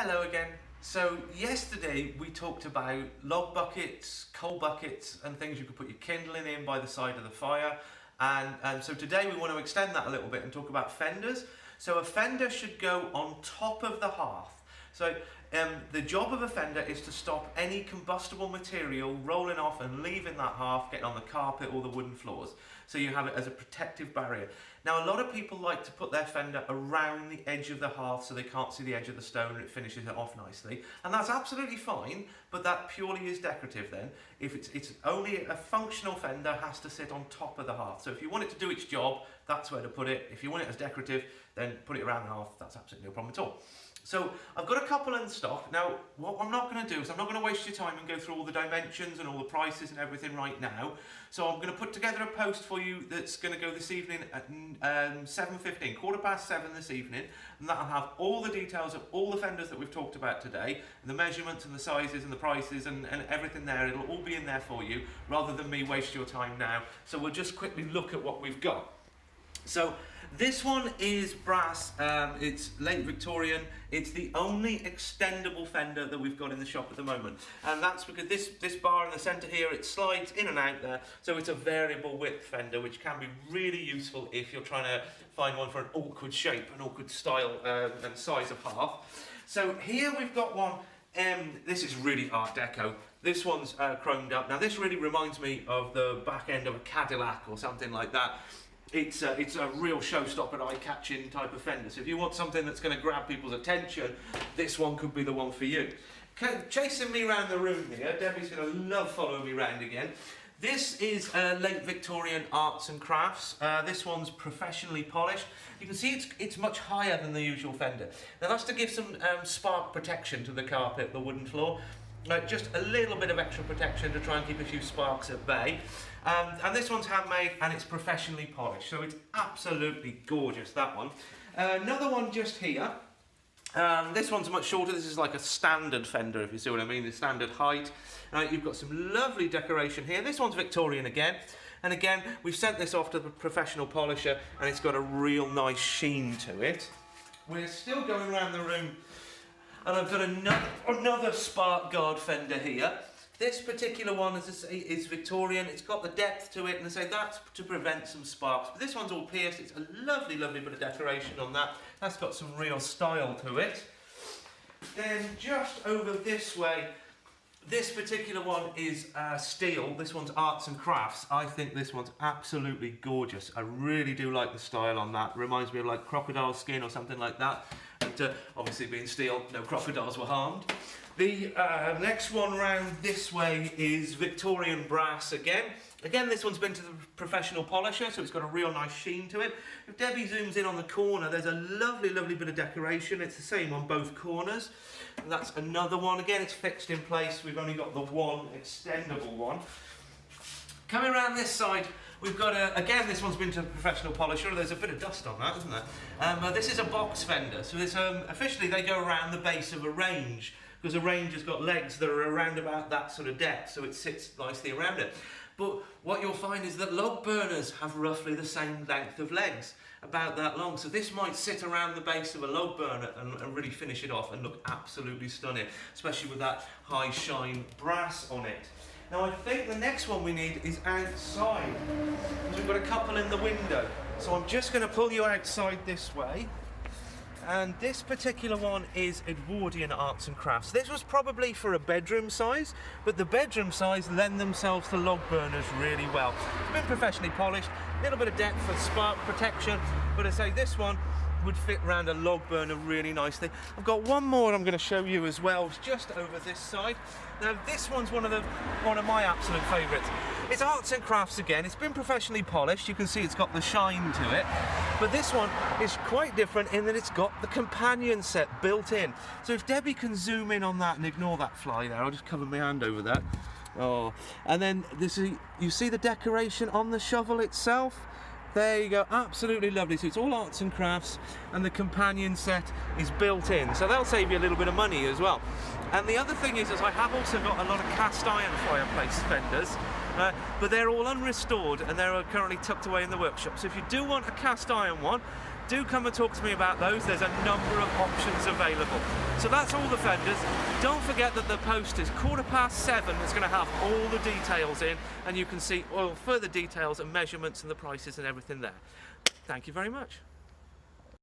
Hello again. So yesterday we talked about log buckets, coal buckets and things you could put your kindling in by the side of the fire. And so today we want to extend that a little bit and talk about fenders. So a fender should go on top of the hearth. So the job of a fender is to stop any combustible material rolling off and leaving that hearth, getting on the carpet or the wooden floors. So you have it as a protective barrier. Now a lot of people like to put their fender around the edge of the hearth so they can't see the edge of the stone and it finishes it off nicely. And that's absolutely fine, but that purely is decorative then. If it's only a functional fender has to sit on top of the hearth. So if you want it to do its job, that's where to put it. If you want it as decorative, then put it around the hearth. That's absolutely no problem at all. So I've got a couple in stock. Now what I'm not going to do is I'm not going to waste your time and go through all the dimensions and all the prices and everything right now. So I'm going to put together a post for you that's going to go this evening at 7:15, 7:15 this evening, and that'll have all the details of all the fenders that we've talked about today, and the measurements and the sizes and the prices and everything there. It'll all be in there for you rather than me waste your time now. So we'll just quickly look at what we've got. So this one is brass, it's late Victorian, it's the only extendable fender that we've got in the shop at the moment, and that's because this bar in the centre here, it slides in and out there, so it's a variable width fender which can be really useful if you're trying to find one for an awkward shape, an awkward style and size of hearth. So here we've got one. This is really Art Deco. This one's chromed up. Now this really reminds me of the back end of a Cadillac or something like that. It's a real showstopper, eye-catching type of fender. So if you want something that's going to grab people's attention, this one could be the one for you. Chasing me around the room here, Debbie's going to love following me around again. This is late Victorian arts and crafts. This one's professionally polished. You can see it's much higher than the usual fender. Now that's to give some spark protection to the carpet, the wooden floor. Just a little bit of extra protection to try and keep a few sparks at bay. And this one's handmade and it's professionally polished, so it's absolutely gorgeous, that one. Another one just here. This one's much shorter. This is like a standard fender, if you see what I mean, the standard height. You've got some lovely decoration here. This one's Victorian again. And again, we've sent this off to the professional polisher and it's got a real nice sheen to it. We're still going around the room and I've got another spark guard fender here. This particular one is Victorian. It's got the depth to it, and I say that's to prevent some sparks. But this one's all pierced. It's a lovely, lovely bit of decoration on that. That's got some real style to it. Then just over this way, this particular one is steel. This one's arts and crafts. I think this one's absolutely gorgeous. I really do like the style on that. Reminds me of like crocodile skin or something like that. And obviously being steel, no crocodiles were harmed. The next one round this way is Victorian brass again. Again, this one's been to the professional polisher, so it's got a real nice sheen to it. If Debbie zooms in on the corner, there's a lovely, lovely bit of decoration. It's the same on both corners. And that's another one. Again, it's fixed in place. We've only got the one extendable one. Coming around this side, we've got again, this one's been to a professional polisher. There's a bit of dust on that, isn't there? This is a box fender. So this, officially they go around the base of a range, because a range has got legs that are around about that sort of depth, so it sits nicely around it. But what you'll find is that log burners have roughly the same length of legs, about that long. So this might sit around the base of a log burner and really finish it off and look absolutely stunning, especially with that high shine brass on it. Now I think the next one we need is outside. So we've got a couple in the window. So I'm just going to pull you outside this way. And this particular one is Edwardian arts and crafts. This was probably for a bedroom size, but the bedroom size lend themselves to log burners really well. It's been professionally polished, a little bit of depth for spark protection, but I say this one would fit around a log burner really nicely. I've got one more I'm going to show you as well. It's just over this side. Now this one's one of my absolute favourites. It's arts and crafts again. It's been professionally polished. You can see it's got the shine to it. But this one is quite different in that it's got the companion set built in. So if Debbie can zoom in on that and ignore that fly there, I'll just cover my hand over that. Oh, and then you see the decoration on the shovel itself? There you go, absolutely lovely. So it's all arts and crafts and the companion set is built in. So that'll save you a little bit of money as well. And the other thing is I have also got a lot of cast iron fireplace fenders, but they're all unrestored and they're currently tucked away in the workshop. So if you do want a cast iron one, do come and talk to me about those. There's a number of options available. So that's all the fenders. Don't forget that the post is 7:15. It's going to have all the details in, and you can see all further details and measurements and the prices and everything there. Thank you very much.